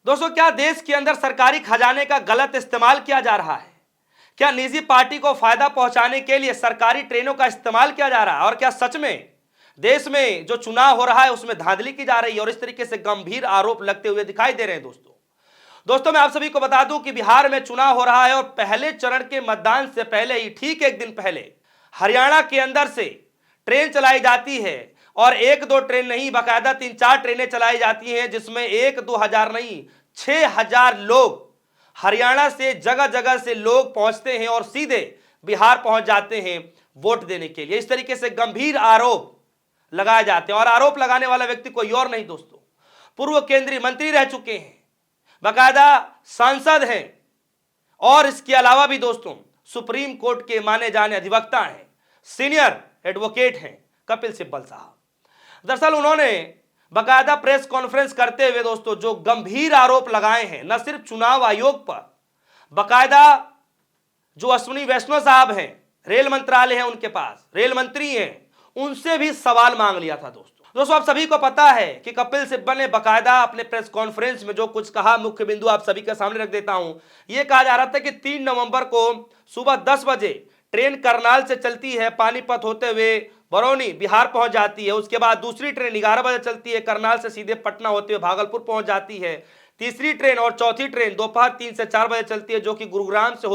दोस्तों, क्या देश के अंदर सरकारी खजाने का गलत इस्तेमाल किया जा रहा है? क्या निजी पार्टी को फायदा पहुंचाने के लिए सरकारी ट्रेनों का इस्तेमाल किया जा रहा है? और क्या सच में देश में जो चुनाव हो रहा है उसमें धांधली की जा रही है? और इस तरीके से गंभीर आरोप लगते हुए दिखाई दे रहे हैं। दोस्तों मैं आप सभी को बता दूं कि बिहार में चुनाव हो रहा है और पहले चरण के मतदान से पहले ही ठीक एक दिन पहले हरियाणा के अंदर से ट्रेन चलाई जाती है। और एक दो ट्रेन नहीं, बाकायदा 3-4 ट्रेनें चलाई जाती हैं, जिसमें 1-2 हजार नहीं 6,000 लोग हरियाणा से जगह जगह से लोग पहुंचते हैं और सीधे बिहार पहुंच जाते हैं वोट देने के लिए। इस तरीके से गंभीर आरोप लगाए जाते हैं। और आरोप लगाने वाला व्यक्ति कोई और नहीं दोस्तों, पूर्व केंद्रीय मंत्री रह चुके हैं, बाकायदा सांसद हैं, और इसके अलावा भी दोस्तों सुप्रीम कोर्ट के माने जाने अधिवक्ता हैं, सीनियर एडवोकेट हैं कपिल सिब्बल साहब। दरअसल उन्होंने बाकायदा प्रेस कॉन्फ्रेंस करते हुए दोस्तों जो गंभीर आरोप लगाए हैं, न सिर्फ चुनाव आयोग पर, बाकायदा जो अश्विनी वैष्णव साहब हैं, रेल मंत्रालय है उनके पास, रेल मंत्री हैं, उनसे भी सवाल मांग लिया था। दोस्तों आप सभी को पता है कि कपिल सिब्बल ने बाकायदा अपने प्रेस कॉन्फ्रेंस में जो कुछ कहा, मुख्य बिंदु आप सभी के सामने रख देता हूं। यह कहा जा रहा था कि 3 नवंबर को सुबह 10 बजे ट्रेन करनाल से चलती है, पानीपत होते हुए बरौनी बिहार पहुंच जाती है। उसके बाद दूसरी ट्रेन 11 बजे चलती है, करनाल से सीधे पटना होते हुए भागलपुर पहुंच जाती है। तीसरी ट्रेन और चौथी ट्रेन दोपहर 3 से 4 बजे चलती है, जो कि गुरुग्राम से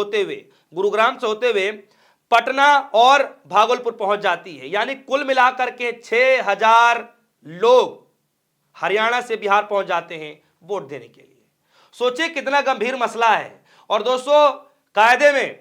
होते हुए पटना और भागलपुर पहुंच जाती है। यानी कुल मिलाकर के 6,000 लोग हरियाणा से बिहार पहुंच जाते हैं वोट देने के लिए। सोचिए कितना गंभीर मसला है। और दोस्तों कायदे में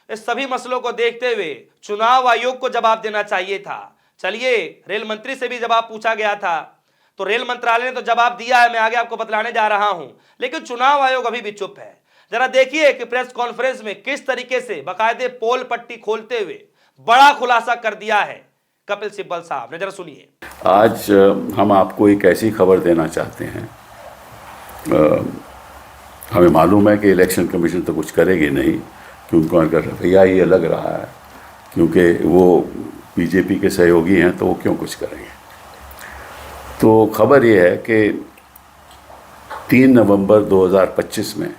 इस सभी मसलों को देखते हुए चुनाव आयोग को जवाब देना चाहिए था। चलिए, रेल मंत्री से भी जवाब पूछा गया था, तो रेल मंत्रालय ने तो जवाब दिया है, मैं आगे आपको बतलाने जा रहा हूं, लेकिन चुनाव आयोग अभी भी चुप है। जरा देखिए कि प्रेस कॉन्फ्रेंस में किस तरीके से बाकायदे पोल पट्टी खोलते हुए बड़ा खुलासा कर दिया है कपिल सिब्बल साहब ने, जरा सुनिए। आज हम आपको एक ऐसी खबर देना चाहते हैं। हमें मालूम है कि इलेक्शन कमीशन तो कुछ करेगी नहीं, कि उनको अगर रवैया ये लग रहा है, क्योंकि वो बीजेपी के सहयोगी हैं, तो वो क्यों कुछ करेंगे। तो खबर ये है कि 3 नवंबर 2025 में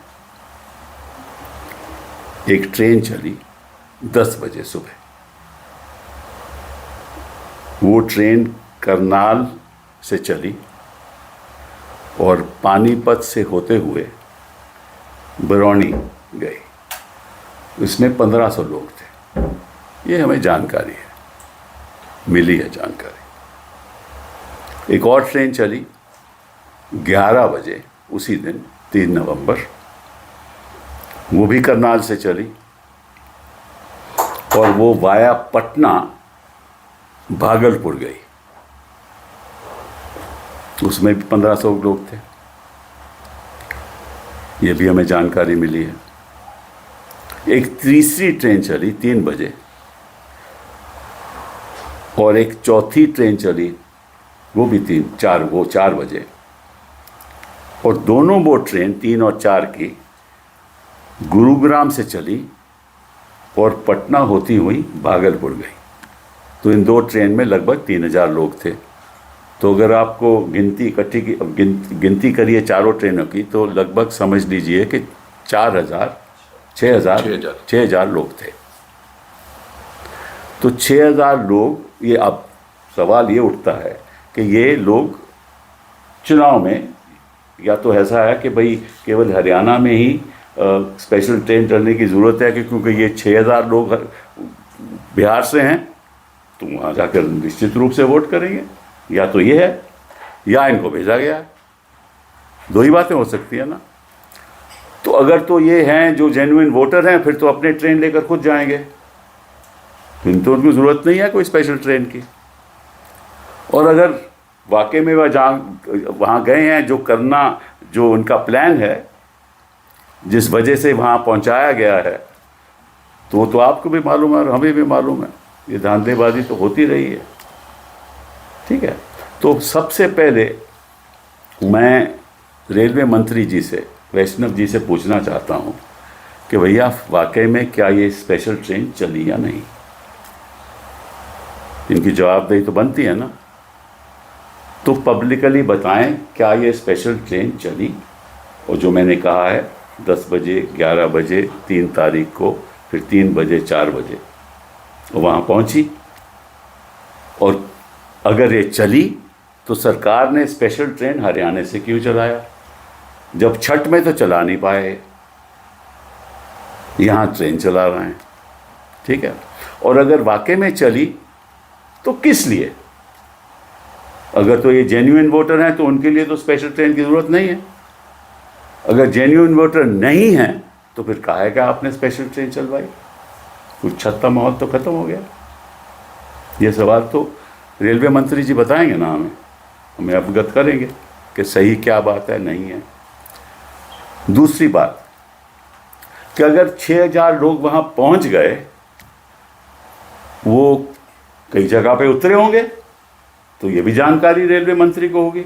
एक ट्रेन चली 10 बजे सुबह। वो ट्रेन करनाल से चली और पानीपत से होते हुए बरौनी गई। इसमें 1500 लोग थे, ये हमें जानकारी है, मिली है जानकारी। एक और ट्रेन चली 11 बजे उसी दिन 3 नवंबर, वो भी करनाल से चली और वो वाया पटना भागलपुर गई। उसमें भी 1500 लोग थे, ये भी हमें जानकारी मिली है। एक तीसरी ट्रेन चली 3 बजे और एक चौथी ट्रेन चली वो भी 4 बजे, और दोनों वो ट्रेन 3 और 4 की गुरुग्राम से चली और पटना होती हुई भागलपुर गई। तो इन 2 ट्रेन में लगभग 3,000 लोग थे। तो अगर आपको गिनती करिए चारों ट्रेनों की, तो लगभग समझ लीजिए कि 6,000 लोग थे। तो 6,000 लोग, ये अब सवाल ये उठता है कि ये लोग चुनाव में, या तो ऐसा है कि भाई केवल हरियाणा में ही स्पेशल ट्रेन चलने की ज़रूरत है कि क्योंकि ये 6,000 लोग बिहार से हैं, तो वहाँ जाकर निश्चित रूप से वोट करेंगे, या तो ये है या इनको भेजा गया है। 2 ही बातें हो सकती है ना। तो अगर तो ये हैं जो जेन्युइन वोटर हैं, फिर तो अपने ट्रेन लेकर खुद जाएंगे, फिर तो उनको ज़रूरत नहीं है कोई स्पेशल ट्रेन की। और अगर वाकई में वहाँ गए हैं, जो करना, जो उनका प्लान है, जिस वजह से वहाँ पहुँचाया गया है, तो आपको भी मालूम है और हमें भी मालूम है, ये धांधलेबाजी तो होती रही है। ठीक है, तो सबसे पहले मैं रेलवे मंत्री जी से, वैष्णव जी से पूछना चाहता हूँ कि भैया वाकई में क्या ये स्पेशल ट्रेन चली या नहीं। इनकी जवाबदेही तो बनती है ना, तो पब्लिकली बताएं क्या ये स्पेशल ट्रेन चली और जो मैंने कहा है 10 बजे, 11 बजे, 3 तारीख को, फिर 3 बजे, 4 बजे वहाँ पहुँची। और अगर ये चली तो सरकार ने स्पेशल ट्रेन हरियाणा से क्यों चलाया? जब छठ में तो चला नहीं पाए, यहाँ ट्रेन चला रहे हैं, ठीक है। और अगर वाकई में चली तो किस लिए? अगर तो ये जेन्युइन वोटर हैं तो उनके लिए तो स्पेशल ट्रेन की ज़रूरत नहीं है। अगर जेन्युइन वोटर नहीं है तो फिर काहे का आपने स्पेशल ट्रेन चलवाई? कुछ छत्ता माहौल तो ख़त्म हो गया। ये सवाल तो रेलवे मंत्री जी बताएंगे ना, हमें अवगत करेंगे कि सही क्या बात है, नहीं है। दूसरी बात कि अगर 6000 लोग वहाँ पहुँच गए, वो कई जगह पे उतरे होंगे, तो ये भी जानकारी रेलवे मंत्री को होगी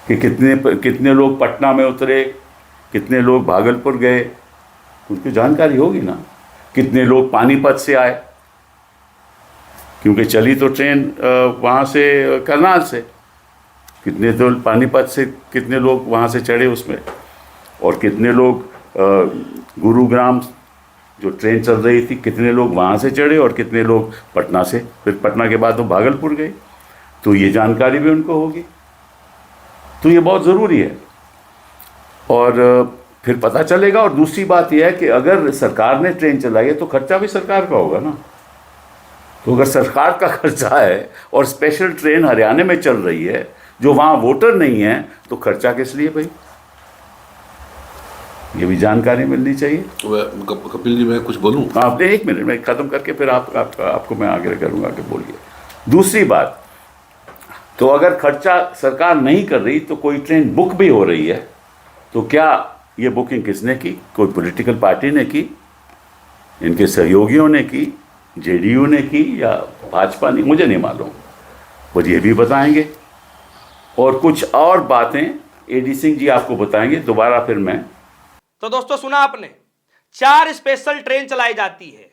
कि कितने लोग पटना में उतरे, कितने लोग भागलपुर गए, उनकी जानकारी होगी ना। कितने लोग पानीपत से आए, क्योंकि चली तो ट्रेन वहाँ से करनाल से, कितने तो पानीपत से कितने लोग वहाँ से चढ़े उसमें, और कितने लोग गुरुग्राम जो ट्रेन चल रही थी, कितने लोग वहाँ से चढ़े और कितने लोग पटना से, फिर पटना के बाद वो भागलपुर गए, तो ये जानकारी भी उनको होगी। तो ये बहुत ज़रूरी है और फिर पता चलेगा। और दूसरी बात यह है कि अगर सरकार ने ट्रेन चलाई है तो खर्चा भी सरकार का होगा ना। तो अगर सरकार का खर्चा है और स्पेशल ट्रेन हरियाणा में चल रही है जो वहाँ वोटर नहीं है, तो खर्चा किस लिए भाई? ये भी जानकारी मिलनी चाहिए। कपिल जी, मैं कुछ बोलूँ? आप एक मिनट में ख़त्म करके फिर आपको मैं आगे करूँगा कि बोलिए। दूसरी बात, तो अगर खर्चा सरकार नहीं कर रही तो कोई ट्रेन बुक भी हो रही है, तो क्या ये बुकिंग किसने की? कोई पॉलिटिकल पार्टी ने की, इनके सहयोगियों ने की, जेडीयू ने की या भाजपा ने? मुझे नहीं मालूम, वो ये भी बताएंगे। और कुछ और बातें एडी सिंह जी आपको बताएंगे। दोबारा फिर मैं तो दोस्तों सुना आपने, 4 स्पेशल ट्रेन चलाई जाती है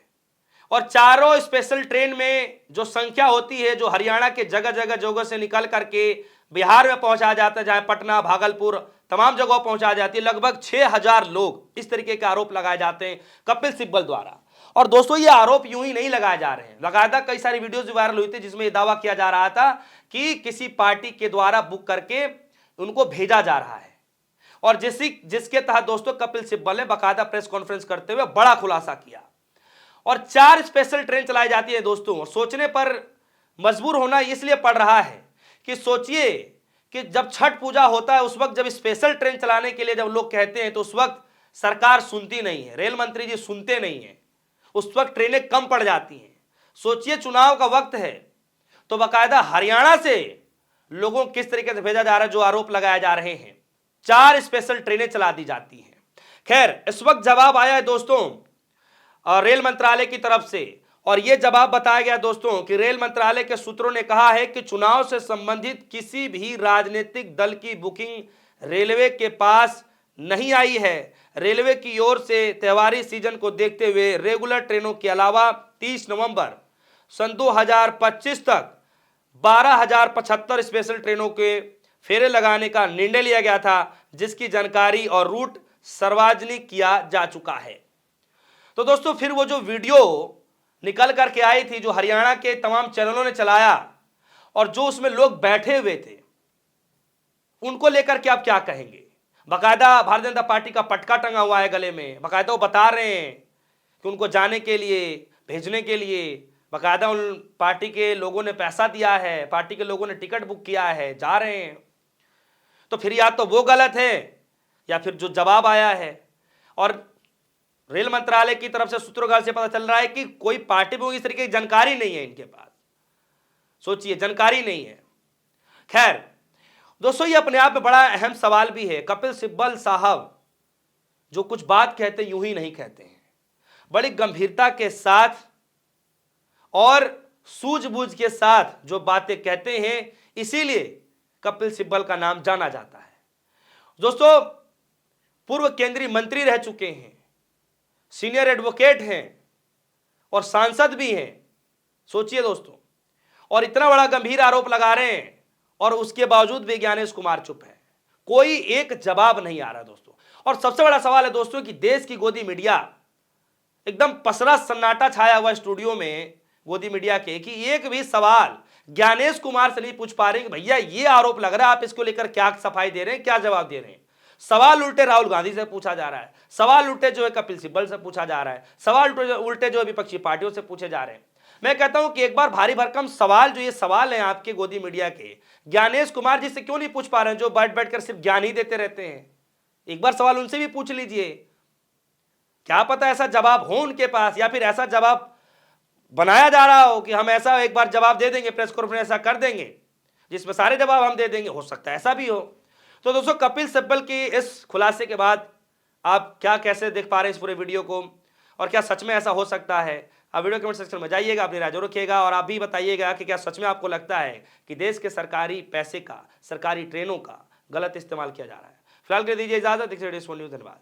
और चारों स्पेशल ट्रेन में जो संख्या होती है, जो हरियाणा के जगह जगह से निकल करके बिहार में पहुंचा जाता है, जहां पटना, भागलपुर तमाम जगह पहुंचा जाती है, लगभग 6000 लोग। इस तरीके के आरोप लगाए जाते हैं कपिल सिब्बल द्वारा। और दोस्तों ये आरोप यूं ही नहीं लगाए जा रहे हैं, लगातार कई सारी वीडियोज वायरल हुई थी जिसमें यह दावा किया जा रहा था कि किसी पार्टी के द्वारा बुक करके उनको भेजा जा रहा है। और जिसके तहत दोस्तों कपिल सिब्बल ने बाकायदा प्रेस कॉन्फ्रेंस करते हुए बड़ा खुलासा किया। और 4 स्पेशल ट्रेन चलाई जाती है दोस्तों। और सोचने पर मजबूर होना इसलिए पड़ रहा है कि सोचिए कि जब छठ पूजा होता है उस वक्त जब स्पेशल ट्रेन चलाने के लिए जब लोग कहते हैं तो उस वक्त सरकार सुनती नहीं है, रेल मंत्री जी सुनते नहीं है, उस वक्त ट्रेनें कम पड़ जाती हैं। सोचिए चुनाव का वक्त है तो बाकायदा हरियाणा से लोगों को किस तरीके से भेजा जा रहा है, जो आरोप लगाए जा रहे हैं। 4 स्पेशल ट्रेनें चला दी जाती हैं। खैर, इस वक्त जवाब आया है दोस्तों रेल मंत्रालय की तरफ से, और यह जवाब बताया गया दोस्तों कि रेल मंत्रालय के सूत्रों ने कहा है कि चुनाव से संबंधित किसी भी राजनीतिक दल की बुकिंग रेलवे के पास नहीं आई है। रेलवे की ओर से त्योहारी सीजन को देखते हुए रेगुलर ट्रेनों के अलावा 30 नवंबर सन 2025 तक 12,075 स्पेशल ट्रेनों के फेरे लगाने का निर्णय लिया गया था, जिसकी जानकारी और रूट सार्वजनिक किया जा चुका है। तो दोस्तों फिर वो जो वीडियो निकल करके आई थी, जो हरियाणा के तमाम चैनलों ने चलाया और जो उसमें लोग बैठे हुए थे, उनको लेकर के आप क्या कहेंगे? बाकायदा भारतीय जनता पार्टी का पटका टंगा हुआ है गले में, बाकायदा वो बता रहे हैं कि उनको जाने के लिए, भेजने के लिए बाकायदा उन पार्टी के लोगों ने पैसा दिया है, पार्टी के लोगों ने टिकट बुक किया है, जा रहे हैं। तो फिर या तो वो गलत है या फिर जो जवाब आया है। और रेल मंत्रालय की तरफ से सूत्रों से पता चल रहा है कि कोई पार्टी में इस तरीके की जानकारी नहीं है इनके पास। सोचिए, जानकारी नहीं है। खैर दोस्तों, ये अपने आप में बड़ा अहम सवाल भी है। कपिल सिब्बल साहब जो कुछ बात कहते हैं यूं ही नहीं कहते हैं, बड़ी गंभीरता के साथ और सूझबूझ के साथ जो बातें कहते हैं, इसीलिए कपिल सिब्बल का नाम जाना जाता है। दोस्तों, पूर्व केंद्रीय मंत्री रह चुके हैं, सीनियर एडवोकेट हैं और सांसद भी हैं। सोचिए दोस्तों, और इतना बड़ा गंभीर आरोप लगा रहे हैं और उसके बावजूद भी ज्ञानेश कुमार चुप है। कोई एक जवाब नहीं आ रहा दोस्तों। और सबसे बड़ा सवाल है दोस्तों कि देश की गोदी मीडिया, एकदम पसरा सन्नाटा छाया हुआ स्टूडियो में गोदी मीडिया के, कि एक भी सवाल ज्ञानेश कुमार से नहीं पूछ पा रहे कि भैया ये आरोप लग रहा है, आप इसको लेकर क्या सफाई दे रहे हैं, क्या जवाब दे रहे हैं। सवाल उल्टे राहुल गांधी से पूछा जा रहा है, सवाल उल्टे जो है कपिल सिब्बल से पूछा जा रहा है, सवाल उल्टे जो है विपक्षी पार्टियों से पूछे जा रहे हैं। मैं कहता हूं कि एक बार भारी भरकम सवाल, जो ये सवाल हैं आपके गोदी मीडिया के, ज्ञानेश कुमार जी से क्यों नहीं पूछ पा रहे हैं, जो बैठ बैठ कर सिर्फ ज्ञान ही देते रहते हैं। एक बार सवाल उनसे भी पूछ लीजिए, क्या पता ऐसा जवाब हो उनके पास, या फिर ऐसा जवाब बनाया जा रहा हो कि हम ऐसा एक बार जवाब दे देंगे, प्रेस कॉन्फ्रेंस ऐसा कर देंगे जिसमें सारे जवाब हम दे देंगे। हो सकता है ऐसा भी हो। तो दोस्तों, कपिल सिब्बल की इस खुलासे के बाद आप क्या कैसे देख पा रहे हैं इस पूरे वीडियो को, और क्या सच में ऐसा हो सकता है? आप वीडियो कमेंट सेक्शन में जाइएगा, अपनी राय जरूर रखिएगा, और आप भी बताइएगा कि क्या सच में आपको लगता है कि देश के सरकारी पैसे का, सरकारी ट्रेनों का गलत इस्तेमाल किया जा रहा है। फिलहाल के लिए दीजिए इजाजत। न्यूज़, धन्यवाद।